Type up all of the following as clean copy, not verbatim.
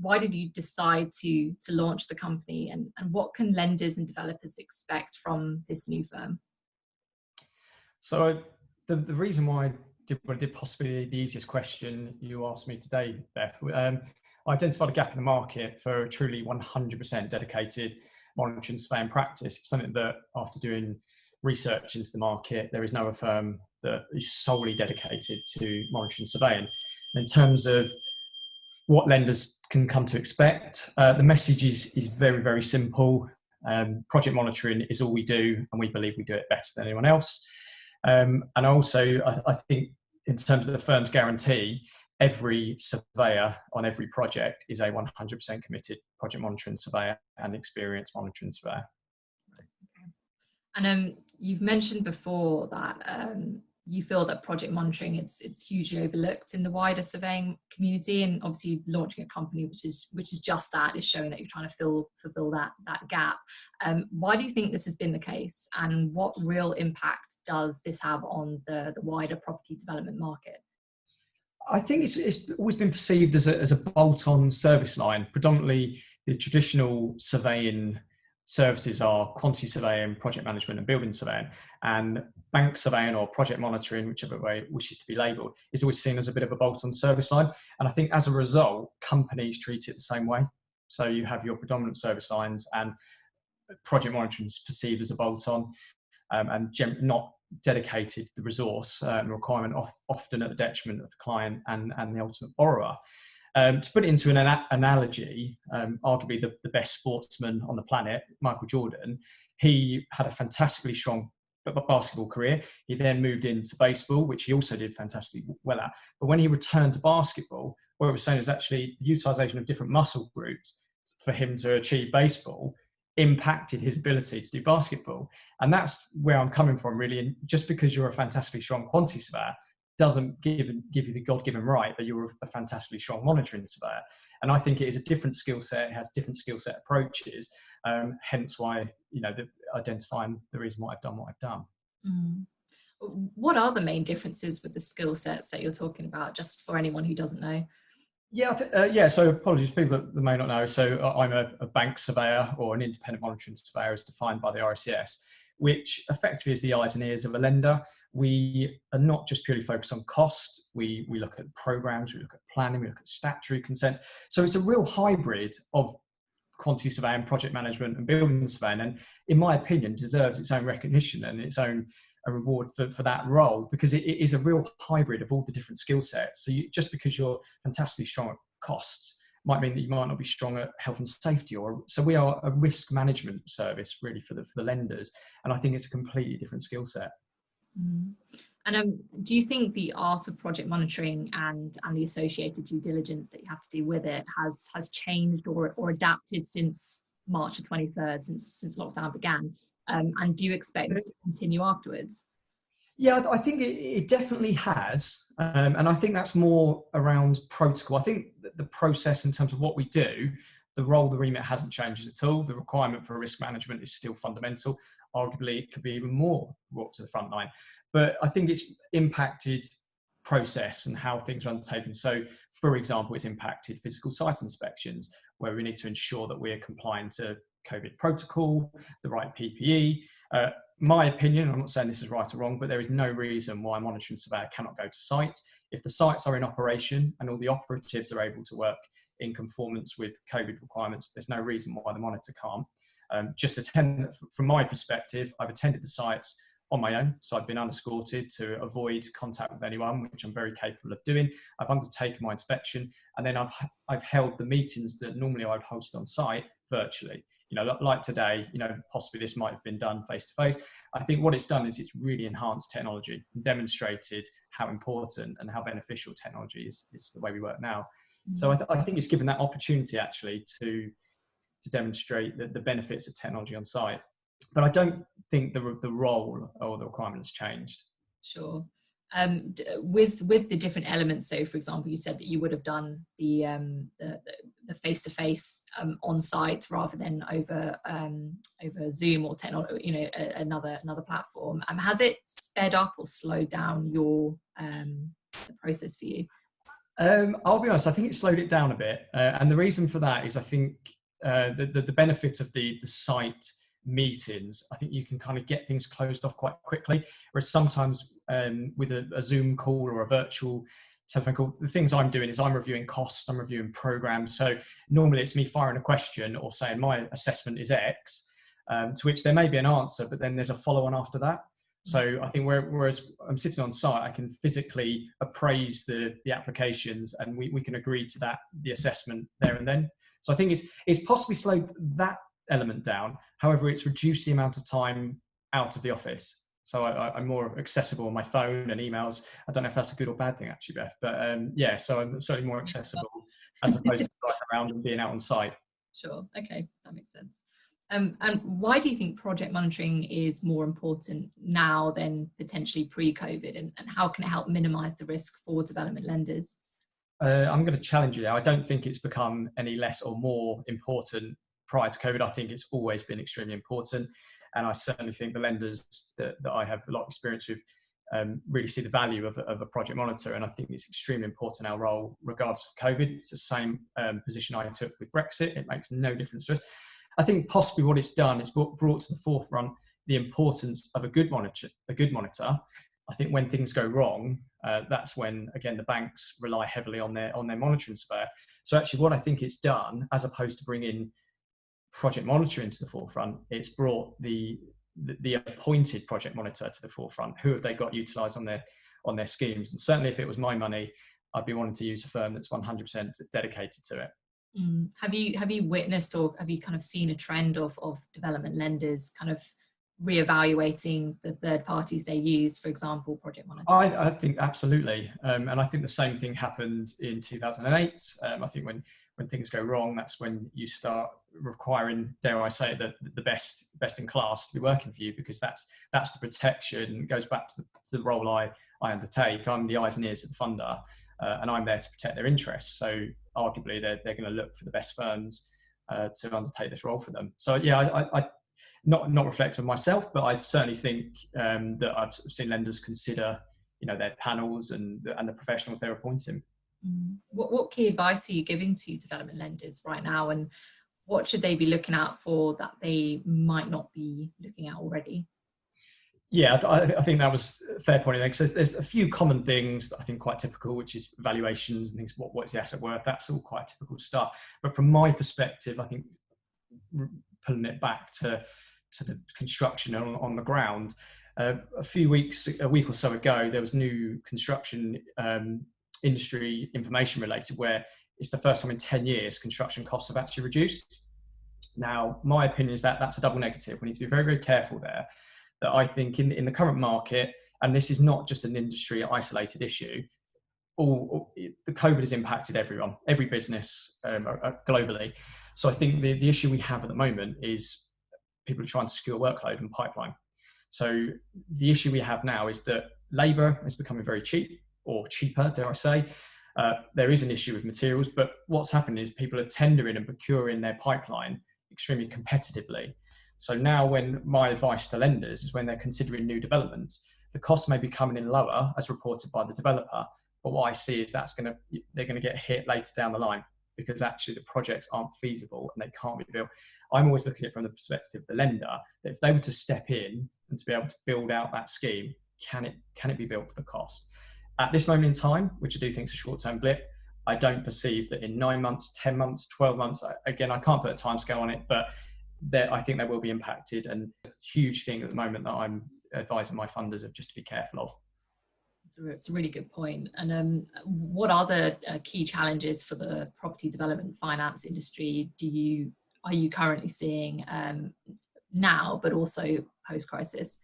Why did you decide to launch the company, and what can lenders and developers expect from this new firm? So the reason why I did possibly the easiest question you asked me today, Beth, I identified a gap in the market for a truly 100% dedicated monitoring surveying practice. It's something that, after doing research into the market, there is no firm that is solely dedicated to monitoring surveying. In terms of what lenders can come to expect, the message is very, very simple. Project monitoring is all we do, and we believe we do it better than anyone else. And also, I think in terms of the firm's guarantee, every surveyor on every project is a 100% committed project monitoring surveyor and experienced monitoring surveyor. And you've mentioned before that you feel that project monitoring it's hugely overlooked in the wider surveying community, and obviously launching a company which is just that, is showing that you're trying to fulfill that gap. Why do you think this has been the case, and what real impact does this have on the wider property development market? I think it's always been perceived as a bolt-on service line. Predominantly, the traditional surveying services are quantity surveying, project management and building surveying, and bank surveying or project monitoring, whichever way it wishes to be labelled, is always seen as a bit of a bolt-on service line. And I think as a result, companies treat it the same way. So you have your predominant service lines, and project monitoring is perceived as a bolt-on and not dedicated the resource and requirement, often at the detriment of the client and the ultimate borrower. To put it into an analogy, arguably the best sportsman on the planet, Michael Jordan, he had a fantastically strong basketball career. He then moved into baseball, which he also did fantastically well at. But when he returned to basketball, what it was saying is actually the utilization of different muscle groups for him to achieve baseball impacted his ability to do basketball. And that's where I'm coming from, really. And just because you're a fantastically strong quantity surveyor doesn't give you the God-given right that you're a fantastically strong monitoring surveyor. And I think it is a different skill set. It has different skill set approaches. Hence why, identifying the reason why I've done what I've done. Mm. What are the main differences with the skill sets that you're talking about, just for anyone who doesn't know? So apologies, people that may not know. So I'm a bank surveyor, or an independent monitoring surveyor as defined by the RICS, which effectively is the eyes and ears of a lender. We are not just purely focused on cost. We look at programs, we look at planning, we look at statutory consent. So it's a real hybrid of quantity surveying, project management and building surveying, and in my opinion deserves its own recognition and its own reward for that role, because it is a real hybrid of all the different skill sets. So just because you're fantastically strong at costs might mean that you might not be strong at health and safety, so we are a risk management service really for the lenders, and I think it's a completely different skill set. Mm. And do you think the art of project monitoring and the associated due diligence that you have to do with it has changed or adapted since March the 23rd, since lockdown began? And do you expect this to continue afterwards? Yeah, I think it definitely has. And I think that's more around protocol. I think that the process in terms of what we do, the role, the remit hasn't changed at all. The requirement for risk management is still fundamental. Arguably, it could be even more brought to the front line. But I think it's impacted process and how things are undertaken. So, for example, it's impacted physical site inspections, where we need to ensure that we're complying to COVID protocol, the right PPE. My opinion, I'm not saying this is right or wrong, but there is no reason why a monitoring surveyor cannot go to site. If the sites are in operation and all the operatives are able to work in conformance with COVID requirements, there's no reason why the monitor can't. From my perspective, I've attended the sites on my own, so I've been unescorted to avoid contact with anyone, which I'm very capable of doing. I've undertaken my inspection, and then I've held the meetings that normally I'd host on site virtually. Like today, possibly this might have been done face to face. I think what it's done is it's really enhanced technology and demonstrated how important and how beneficial technology is the way we work now. Mm-hmm. So I think it's given that opportunity actually to demonstrate the benefits of technology on site. But I don't think the role or the requirements changed. Sure. With the different elements, so for example, you said that you would have done the face-to-face on site rather than over Zoom or technology, another platform. Has it sped up or slowed down your the process for you? I'll be honest, I think it slowed it down a bit. And the reason for that is I think the benefit of the site meetings, I think you can kind of get things closed off quite quickly. Whereas sometimes with a Zoom call or a virtual telephone call, the things I'm doing is I'm reviewing costs, I'm reviewing programs. So normally it's me firing a question or saying my assessment is X, to which there may be an answer, but then there's a follow-on after that. So I think whereas I'm sitting on site, I can physically appraise the applications and we can agree to the assessment there and then. So I think it's possibly slowed that element down. However, it's reduced the amount of time out of the office. So I'm more accessible on my phone and emails. I don't know if that's a good or bad thing actually, Beth, but yeah, so I'm certainly more accessible as opposed to driving around and being out on site. Sure, okay, that makes sense. And why do you think project monitoring is more important now than potentially pre-COVID, and how can it help minimise the risk for development lenders? I'm going to challenge you there. I don't think it's become any less or more important prior to COVID. I think it's always been extremely important. And I certainly think the lenders that I have a lot of experience with really see the value of a project monitor. And I think it's extremely important in our role, regardless of COVID. It's the same position I took with Brexit. It makes no difference to us. I think possibly what it's done is brought to the forefront the importance of a good monitor. I think when things go wrong, that's when, again, the banks rely heavily on their monitoring surveyor. So actually what I think it's done, as opposed to bringing project monitor into the forefront, it's brought the appointed project monitor to the forefront. Who have they got utilised on their schemes? And certainly if it was my money, I'd be wanting to use a firm that's 100% dedicated to it. Have you witnessed, or have you kind of seen a trend of development lenders kind of reevaluating the third parties they use, for example, project monitoring? I think absolutely, and I think the same thing happened in 2008. I think when things go wrong, that's when you start requiring, dare I say, the best in class to be working for you, because that's the protection. It goes back to the role I undertake. I'm the eyes and ears of the funder, and I'm there to protect their interests. So arguably, they're going to look for the best firms to undertake this role for them. So yeah, I not reflect on myself, but I certainly think that I've seen lenders consider, their panels and the professionals they're appointing. What key advice are you giving to development lenders right now, and what should they be looking out for that they might not be looking at already? Yeah, I think that was a fair point. Because there's a few common things that I think quite typical, which is valuations and things. What is the asset worth? That's all quite typical stuff. But from my perspective, I think pulling it back to the construction on the ground, a week or so ago, there was new construction industry information related, where it's the first time in 10 years construction costs have actually reduced. Now, my opinion is that that's a double negative. We need to be very, very careful there. That I think in the current market, and this is not just an industry isolated issue, the COVID has impacted everyone, every business globally. So I think the issue we have at the moment is people are trying to secure workload and pipeline. So the issue we have now is that labour is becoming very cheap, or cheaper, dare I say. There is an issue with materials, but what's happening is people are tendering and procuring their pipeline extremely competitively. So now, when my advice to lenders is when they're considering new developments, the cost may be coming in lower as reported by the developer, but what I see is they're going to get hit later down the line, because actually the projects aren't feasible and they can't be built. I'm always looking at it from the perspective of the lender, that if they were to step in and to be able to build out that scheme, can it be built for the cost? At this moment in time, which I do think is a short-term blip, I don't perceive that in 9 months, 10 months, 12 months, again, I can't put a timescale on it, but I think they will be impacted. And a huge thing at the moment that I'm advising my funders of just to be careful of. It's a really good point. And what are the key challenges for the property development finance industry are you currently seeing now, but also post-crisis?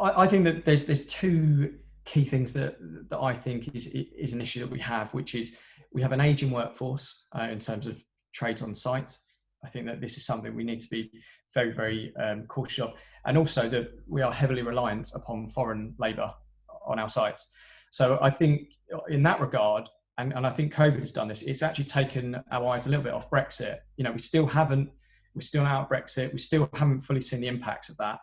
I think that there's two key things that I think is an issue that we have, which is we have an aging workforce in terms of trades on site. I think that this is something we need to be very, very cautious of. And also that we are heavily reliant upon foreign labour on our sites. So I think in that regard, and I think COVID has done this, it's actually taken our eyes a little bit off Brexit. We're still out of Brexit. We still haven't fully seen the impacts of that.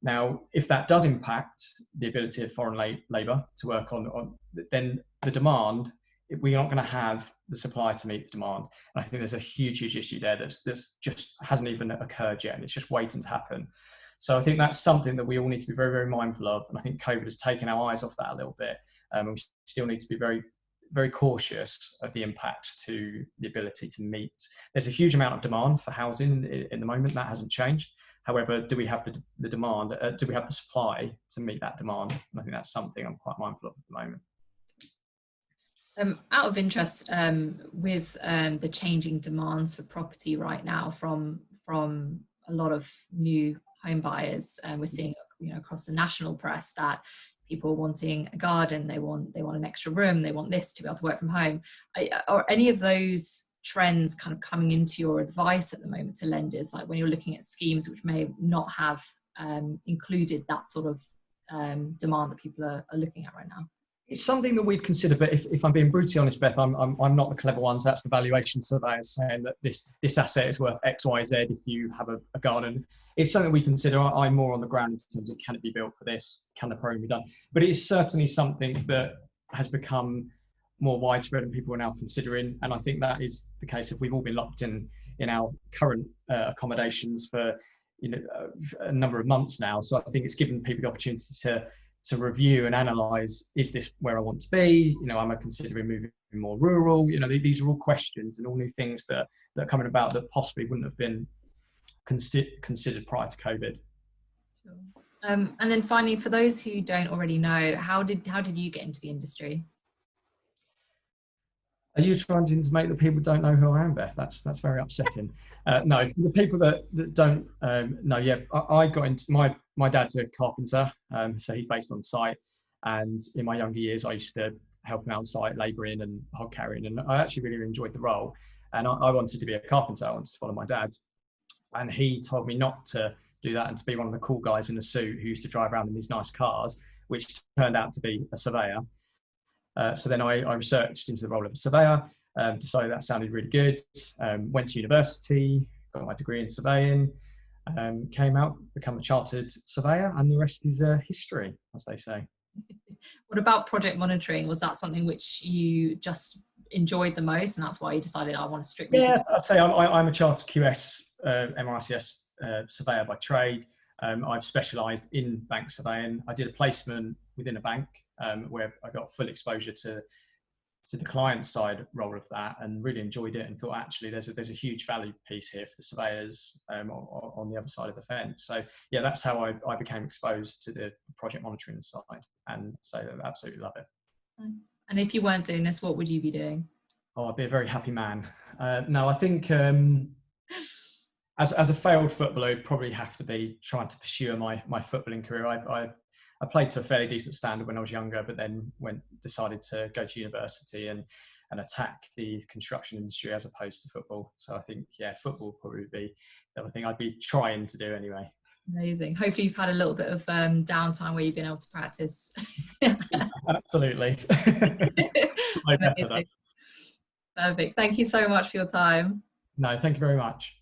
Now, if that does impact the ability of foreign labour to work on, then the demand, we're not going to have the supply to meet the demand. And I think there's a huge issue there that's just hasn't even occurred yet, and it's just waiting to happen. So I think that's something that we all need to be very, very mindful of. And I think COVID has taken our eyes off that a little bit. And we still need to be very, very cautious of the impacts to the ability to meet. There's a huge amount of demand for housing in the moment. That hasn't changed. However, do we have the demand? Do we have the supply to meet that demand? And I think that's something I'm quite mindful of at the moment. Out of interest, with the changing demands for property right now from a lot of new home buyers, and we're seeing, across the national press that people are wanting a garden, they want an extra room, they want this to be able to work from home. Are any of those trends kind of coming into your advice at the moment to lenders, like when you're looking at schemes which may not have included that sort of demand that people are looking at right now? It's something that we'd consider, but if I'm being brutally honest, Beth, I'm not the clever ones. That's the valuation surveyors saying that this asset is worth X, Y, Z if you have a garden. It's something we consider. I'm more on the ground in terms of, can it be built for this? Can the program be done? But it is certainly something that has become more widespread and people are now considering. And I think that is the case if we've all been locked in our current accommodations for a number of months now. So I think it's given people the opportunity to review and analyse, is this where I want to be? Am I considering moving more rural? These are all questions and all new things that are coming about that possibly wouldn't have been considered prior to COVID. Sure. And then finally, for those who don't already know, how did you get into the industry? Are you trying to intimate that people don't know who I am, Beth? That's very upsetting. No, for the people that don't know, yeah, I got into my dad's a carpenter, so he's based on site. And in my younger years, I used to help him out on site, labouring and hog carrying, and I actually really enjoyed the role. And I wanted to be a carpenter. I wanted to follow my dad, and he told me not to do that and to be one of the cool guys in a suit who used to drive around in these nice cars, which turned out to be a surveyor. So then I researched into the role of a surveyor, decided that sounded really good, went to university, got my degree in surveying, came out, become a chartered surveyor, and the rest is history, as they say. What about project monitoring? Was that something which you just enjoyed the most, and that's why you decided I want to strictly? Yeah, I'd say I'm a chartered QS MRICS surveyor by trade. I've specialised in bank surveying. I did a placement within a bank where I got full exposure to the client side role of that, and really enjoyed it, and thought actually there's a huge value piece here for the surveyors on the other side of the fence. So yeah, that's how I became exposed to the project monitoring side, and so I absolutely love it. And if you weren't doing this, what would you be doing? Oh, I'd be a very happy man. No, I think as a failed footballer, I'd probably have to be trying to pursue my footballing career. I played to a fairly decent standard when I was younger, but then decided to go to university and attack the construction industry as opposed to football. So I think, yeah, football would probably be the other thing I'd be trying to do anyway. Amazing. Hopefully you've had a little bit of downtime where you've been able to practice. Absolutely. Perfect. Thank you so much for your time. No, thank you very much.